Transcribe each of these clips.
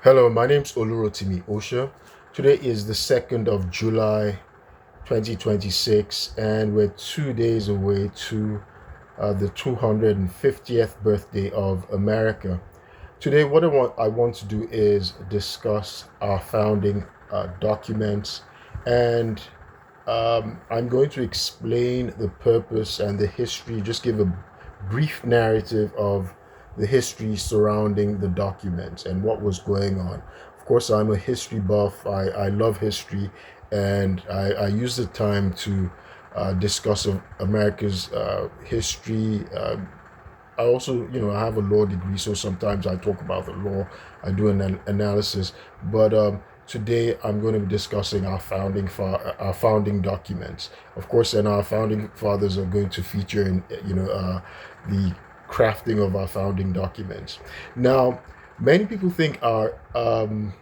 Hello, my name's Olurotimi Osha. Today is the 2nd of July 2026, and we're 2 days away to the 250th birthday of America. Today, what I want to do is discuss our founding documents, and I'm going to explain the purpose and the history, just give a brief narrative of the history surrounding the documents and what was going on. Of course, I'm a history buff. I love history, and I use the time to discuss America's history. I also, I have a law degree, so sometimes I talk about the law. I do an analysis, but today I'm going to be discussing our founding documents. Of course, and our founding fathers are going to feature in the crafting of our founding documents. Now, many people think the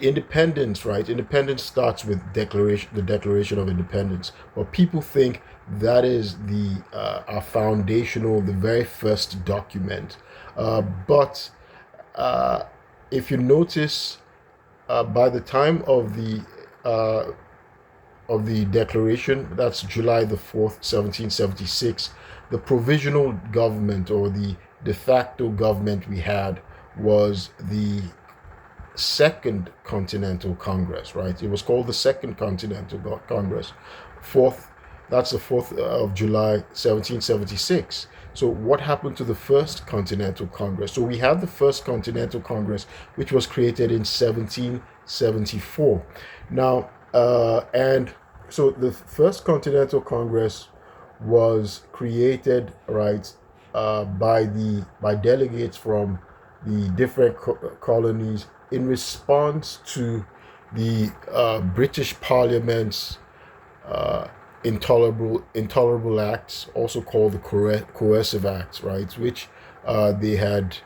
independence, right? Independence starts with the Declaration of Independence, but people think that is the our foundational, the very first document. But if you notice, by the time uh, of the Declaration, that's July 4th, 1776, the provisional government or the de facto government we had was the Second Continental Congress, right? It was called the Second Continental Congress. Fourth, that's the 4th of July, 1776. So what happened to the First Continental Congress? So we had the First Continental Congress, which was created in 1774. Now, and so the First Continental Congress was created, right, by delegates from the different colonies in response to the British Parliament's uh, intolerable acts, also called the coercive acts, right? Which they had.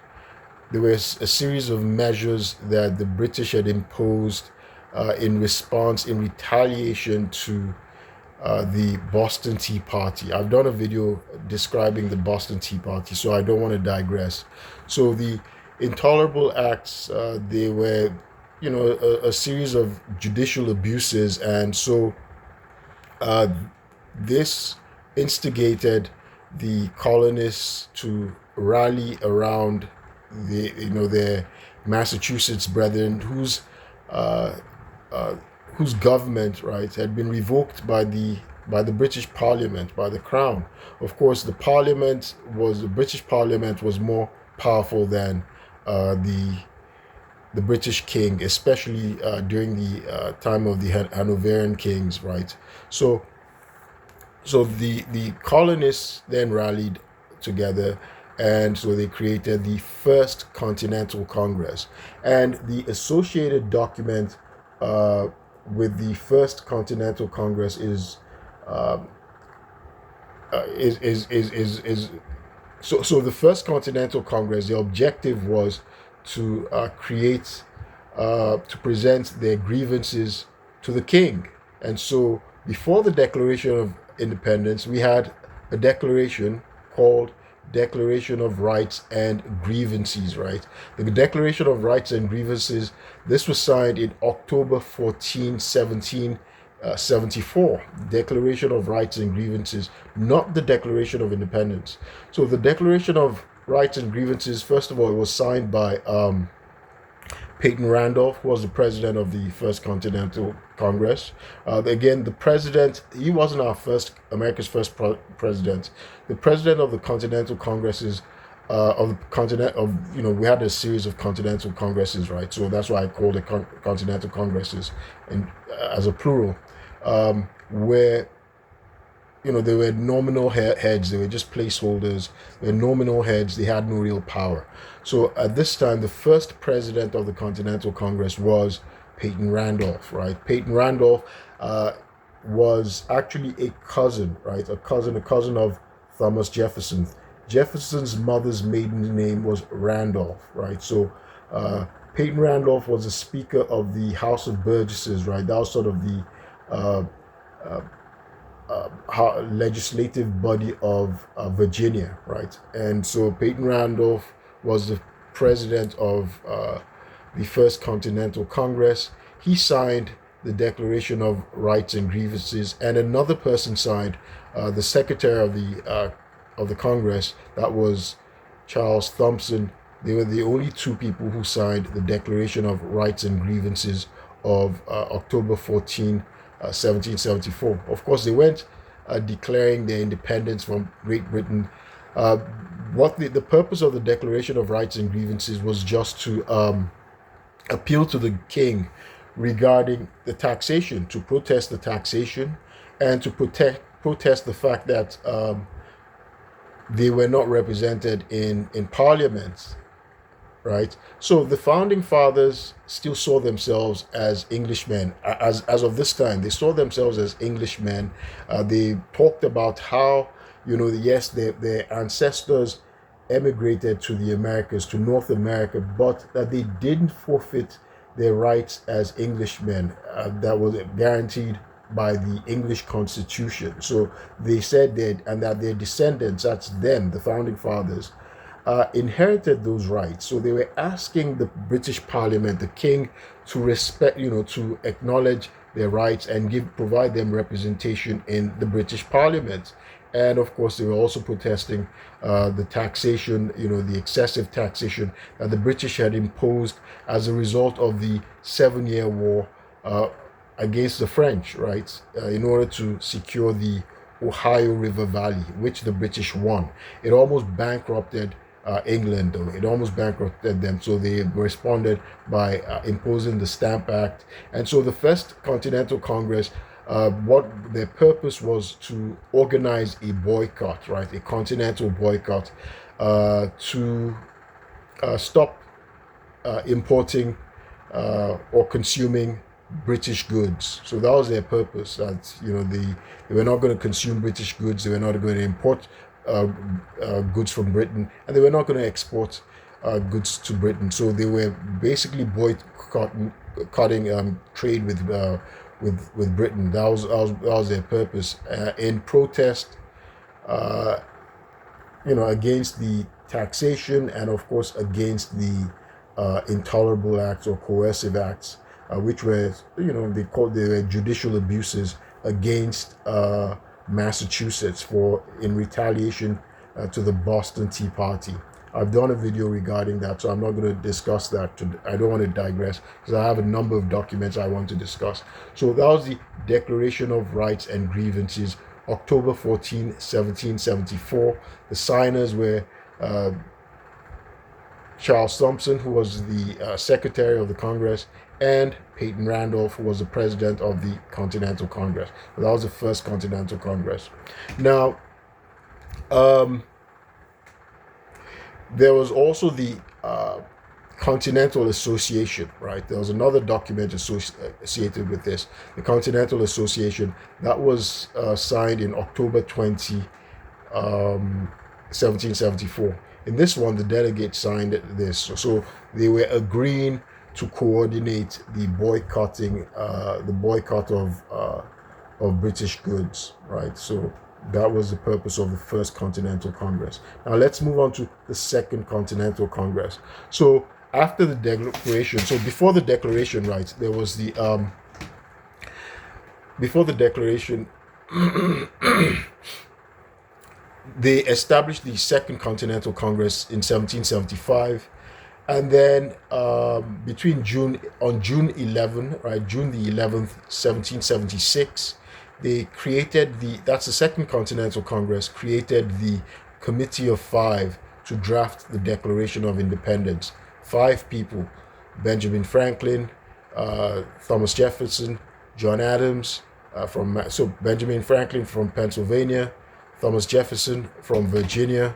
There was a series of measures that the British had imposed in response, in retaliation to the Boston Tea Party. I've done a video describing the Boston Tea Party, so I don't want to digress. So the intolerable acts, they were, a series of judicial abuses, and so uh, this instigated the colonists to rally around their Massachusetts brethren, uh, uh, whose government, right, had been revoked by the British Parliament, by the Crown. Of course, the British Parliament was more powerful than the British king, especially during the time of the Hanoverian kings, right? So the colonists then rallied together, and so they created the First Continental Congress, and the associated document uh, with the First Continental Congress um, is so the First Continental Congress. The objective was to to present their grievances to the king, and so before the Declaration of Independence, we had a declaration called Declaration of Rights and Grievances, right? The Declaration of Rights and Grievances, this was signed in October 14, 1774. Declaration of Rights and Grievances, not the Declaration of Independence. So the Declaration of Rights and Grievances, first of all, it was signed by Peyton Randolph, who was the president of the First Continental Congress. Again, the president, he wasn't America's first president. The president of the Continental Congresses, of the continent, we had a series of Continental Congresses, right? So that's why I called it Continental Congresses, and as a plural, where they were nominal heads. They were just placeholders. They were nominal heads. They had no real power. So at this time, the first president of the Continental Congress was Peyton Randolph, right? Peyton Randolph was actually a cousin, right? A cousin of Thomas Jefferson. Jefferson's mother's maiden name was Randolph, right? So Peyton Randolph was the Speaker of the House of Burgesses, right? That was sort of the uh, uh, legislative body of Virginia, right? And so Peyton Randolph was the president of the First Continental Congress. He signed the Declaration of Rights and Grievances, and another person signed, the Secretary of the Congress. That was Charles Thompson. They were the only two people who signed the Declaration of Rights and Grievances of October 14, 1774. Of course, they went declaring their independence from Great Britain. What the purpose of the Declaration of Rights and Grievances was just to appeal to the king regarding the taxation, to protest the taxation, and to protest the fact that they were not represented in parliament, right? So the founding fathers still saw themselves as Englishmen. As of this time, they saw themselves as Englishmen. They talked about how, yes, their ancestors emigrated to the Americas, to North America, but that they didn't forfeit their rights as Englishmen that was guaranteed by the English Constitution. So they said that their descendants, that's them, the founding fathers, inherited those rights. So they were asking the British Parliament, the king, to respect, to acknowledge their rights and provide them representation in the British Parliament. And of course, they were also protesting the taxation, the excessive taxation that the British had imposed as a result of the 7-Year War against the French, right? In order to secure the Ohio River Valley, which the British won. It almost bankrupted England, though. It almost bankrupted them. So they responded by imposing the Stamp Act. And so the First Continental Congress, what their purpose was to organize a boycott, right? A continental boycott to stop importing or consuming British goods. So that was their purpose. That they were not going to consume British goods. They were not going to import goods from Britain, and they were not going to export goods to Britain. So they were basically boycotting trade with Britain. That was their purpose in protest, against the taxation, and of course against the intolerable acts or coercive acts, which were they were judicial abuses against Massachusetts in retaliation to the Boston Tea Party. I've done a video regarding that, so I'm not going to discuss that. I don't want to digress because I have a number of documents I want to discuss. So that was the Declaration of Rights and Grievances, October 14, 1774. The signers were Charles Thompson, who was the Secretary of the Congress, and Peyton Randolph, who was the President of the Continental Congress. So that was the First Continental Congress. Now, there was also the Continental Association, right? There was another document associated with this, the Continental Association, that was signed in October 20, 1774. In this one, the delegates signed this. So they were agreeing to coordinate the boycott of British goods, right? So that was the purpose of the First Continental Congress. Now let's move on to the Second Continental Congress. So after the declaration, so before the declaration, right, there was the before the declaration they established the Second Continental Congress in 1775, and then June the 11th, 1776, they created that's the Second Continental Congress created the Committee of Five to draft the Declaration of Independence. 5 people: Benjamin Franklin, Thomas Jefferson, John Adams Benjamin Franklin from Pennsylvania, Thomas Jefferson from Virginia,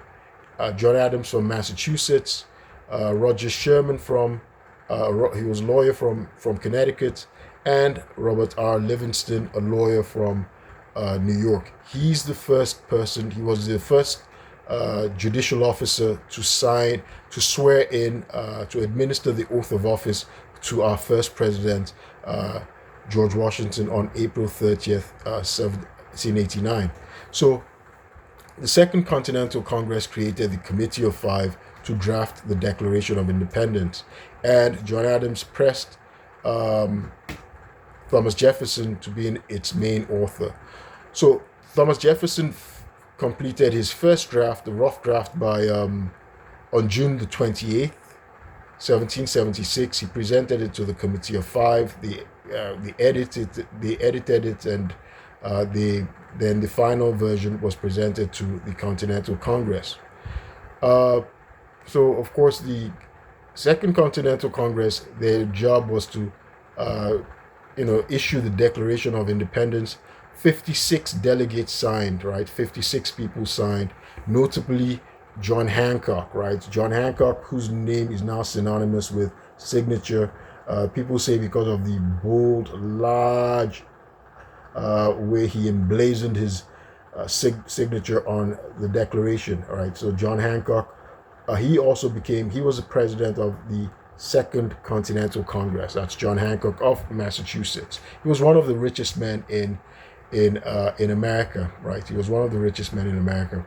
John Adams from Massachusetts, Roger Sherman he was a lawyer from Connecticut, and Robert R. Livingston, a lawyer from New York. He was the first judicial officer to swear in, to administer the oath of office to our first president, George Washington, on April 30th, 1789. So the Second Continental Congress created the Committee of Five to draft the Declaration of Independence. And John Adams pressed Thomas Jefferson to be its main author. So Thomas Jefferson completed his first draft, the rough draft, by on June the 28th, 1776. He presented it to the Committee of Five. They edited it, and then the final version was presented to the Continental Congress. So, of course, the Second Continental Congress, their job was to, issue the Declaration of Independence. 56 delegates signed, right? 56 people signed, notably John Hancock, right? John Hancock, whose name is now synonymous with signature. People say because of the bold, large way he emblazoned his signature on the Declaration, all right? So John Hancock, he was the president of the Second Continental Congress. That's John Hancock of Massachusetts. He was one of the richest men in America, right? He was one of the richest men in America.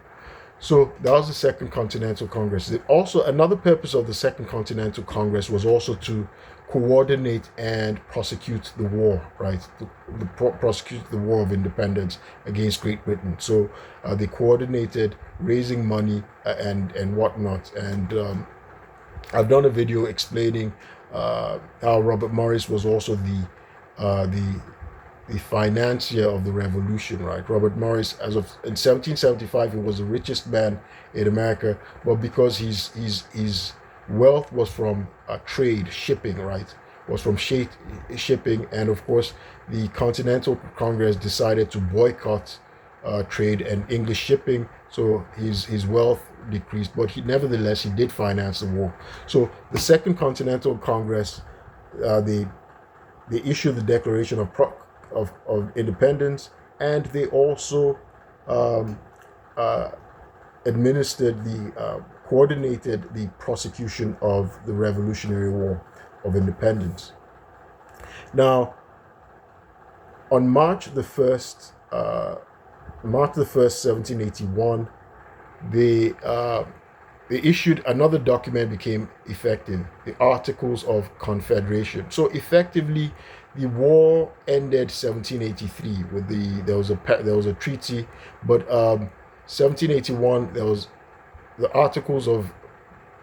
So that was the Second Continental Congress. Also, another purpose of the Second Continental Congress was also to coordinate and prosecute the war, right? Prosecute the War of Independence against Great Britain. So they coordinated raising money and whatnot. And I've done a video explaining how Robert Morris was also the financier of the revolution, right? Robert Morris, in 1775, he was the richest man in America, but because his wealth was from trade, shipping, right? Was from shipping, and of course, the Continental Congress decided to boycott trade and English shipping, so his wealth decreased, but nevertheless he did finance the war. So the Second Continental Congress, they issued the Declaration of Independence, and they also coordinated the prosecution of the Revolutionary War of Independence. Now, on March the 1st, 1781, they issued another document, became effective, the Articles of Confederation. So effectively, the war ended 1783 with there was a treaty, but 1781 there was the Articles of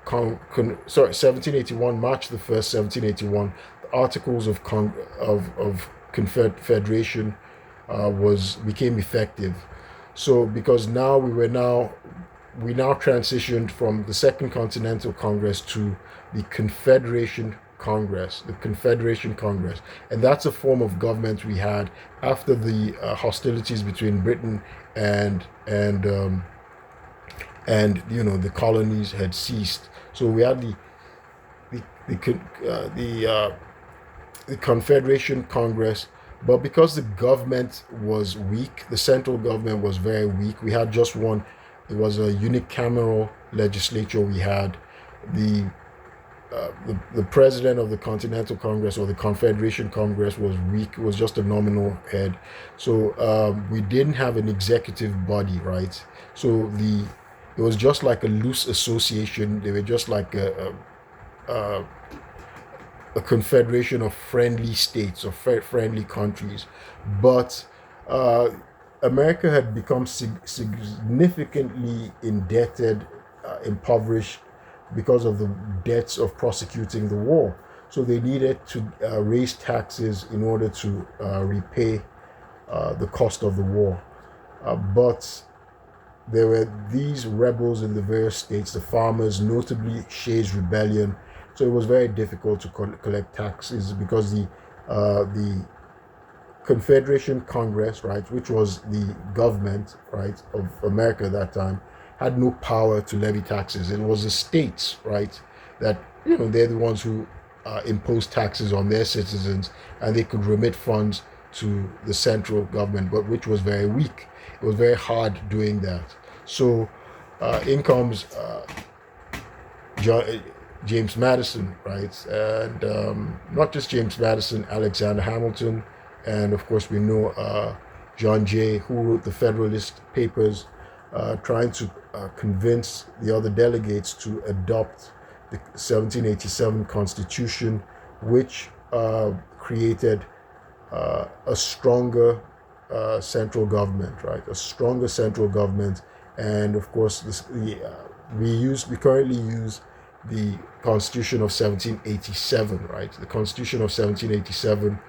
1781, March the 1st, 1781, the Articles of Confederation became effective. So because now we now transitioned from the Second Continental Congress to the Confederation Congress, and that's a form of government we had after the hostilities between Britain and the colonies had ceased. So we had the Confederation Congress, but because the government was weak, the central government was very weak. We had just one. It was a unicameral legislature. We had the president of the Continental Congress or the Confederation Congress was weak. It was just a nominal head. So we didn't have an executive body, right? So it was just like a loose association. They were just like a confederation of friendly states or friendly countries. But America had become significantly indebted, impoverished, because of the debts of prosecuting the war. So they needed to raise taxes in order to repay the cost of the war. But there were these rebels in the various states, the farmers, notably Shays' Rebellion. So it was very difficult to collect taxes because the Confederation Congress, right, which was the government, right, of America at that time, had no power to levy taxes. It was the states, right, that they're the ones who imposed taxes on their citizens, and they could remit funds to the central government, but which was very weak. It was very hard doing that. So in comes James Madison, right, and not just James Madison, Alexander Hamilton, and of course we know John Jay, who wrote the Federalist Papers, trying to convince the other delegates to adopt the 1787 Constitution, which created a stronger central government, right? A stronger central government, and of course, we currently use the Constitution of 1787, right? The Constitution of 1787,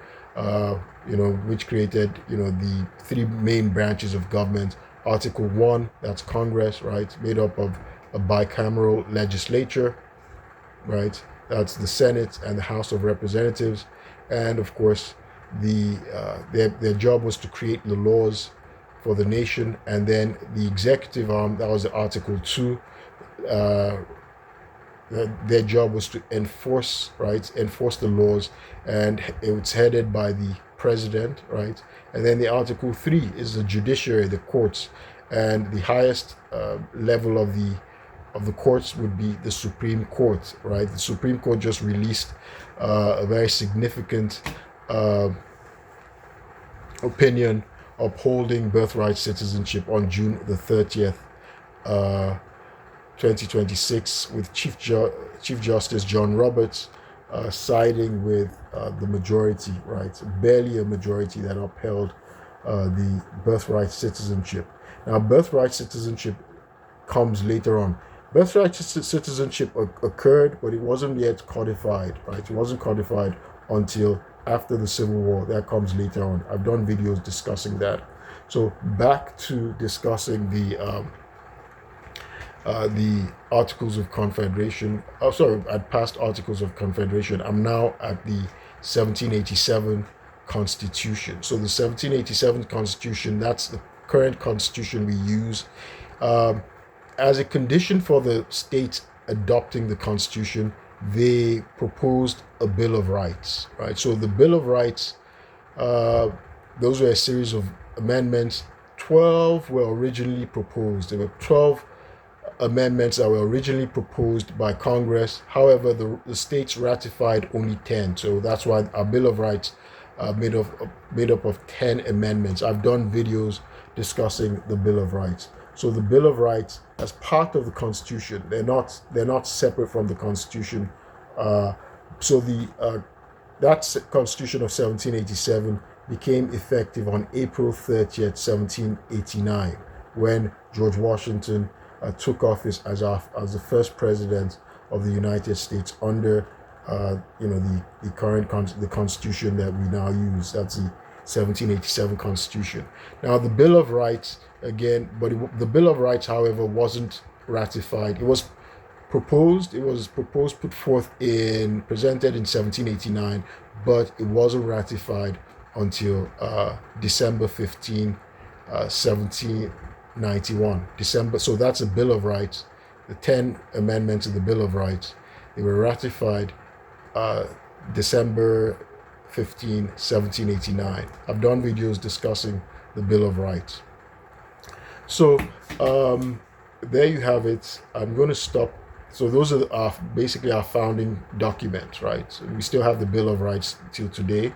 which created, the three main branches of government. Article 1, that's Congress, right? Made up of a bicameral legislature, right? That's the Senate and the House of Representatives. And of course, their job was to create the laws for the nation. And then the executive arm, that was Article 2, their job was to enforce the laws, and it's headed by the president, right? And then the Article 3 is the judiciary, the courts, and the highest level of the courts would be the Supreme Court, right? The Supreme Court just released a very significant opinion upholding birthright citizenship on June the 30th, 2026, with Chief Justice John Roberts siding with the majority, right? Barely a majority that upheld the birthright citizenship. Now, birthright citizenship comes later on. Birthright citizenship occurred, but it wasn't yet codified, right? It wasn't codified until after the Civil War. That comes later on. I've done videos discussing that. So back to discussing the Articles of Confederation. Oh, sorry, at past Articles of Confederation. I'm now at the 1787 Constitution. So the 1787 Constitution, that's the current Constitution we use. As a condition for the states adopting the Constitution, they proposed a Bill of Rights, right? So the Bill of Rights, those were a series of amendments. 12 were originally proposed. There were 12 amendments that were originally proposed by Congress. However, the states ratified only 10. So that's why our Bill of Rights made up of 10 amendments. I've done videos discussing the Bill of Rights. So the Bill of Rights, as part of the Constitution, they're not separate from the Constitution. So that Constitution of 1787 became effective on April 30th, 1789, when George Washington took office as the first president of the United States under the current the Constitution that we now use. That's the 1787 Constitution. Now the Bill of Rights again, the Bill of Rights, however, wasn't ratified. It was proposed, put forth presented in 1789, but it wasn't ratified until December 15, 1791. December. So that's a Bill of Rights. The 10 amendments of the Bill of Rights, they were ratified December 15, 1789. I've done videos discussing the Bill of Rights. So there you have it. I'm going to stop. So those are basically our founding documents, right? So we still have the Bill of Rights till today.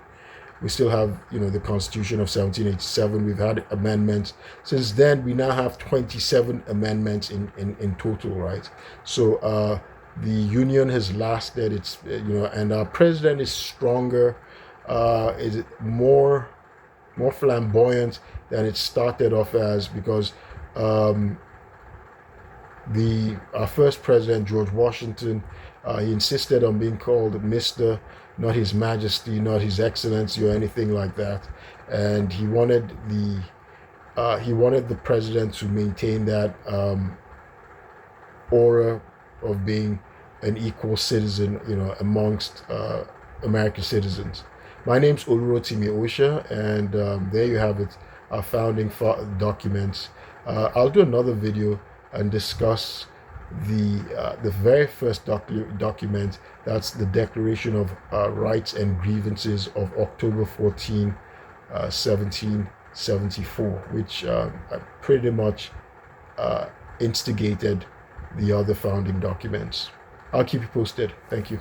We still have, the Constitution of 1787. We've had amendments. Since then, we now have 27 amendments in total, right? So the Union has lasted. It's, and our president is stronger, is more flamboyant than it started off as, because our first president, George Washington, he insisted on being called Mr., not His Majesty, not His Excellency or anything like that, and he wanted the president to maintain that aura of being an equal citizen, amongst American citizens. My name's Olurotimi Osha, and there you have it, our founding documents. I'll do another video and discuss the very first document. That's the Declaration of Rights and Grievances of October 14, 1774, which pretty much instigated the other founding documents. I'll keep you posted. Thank you.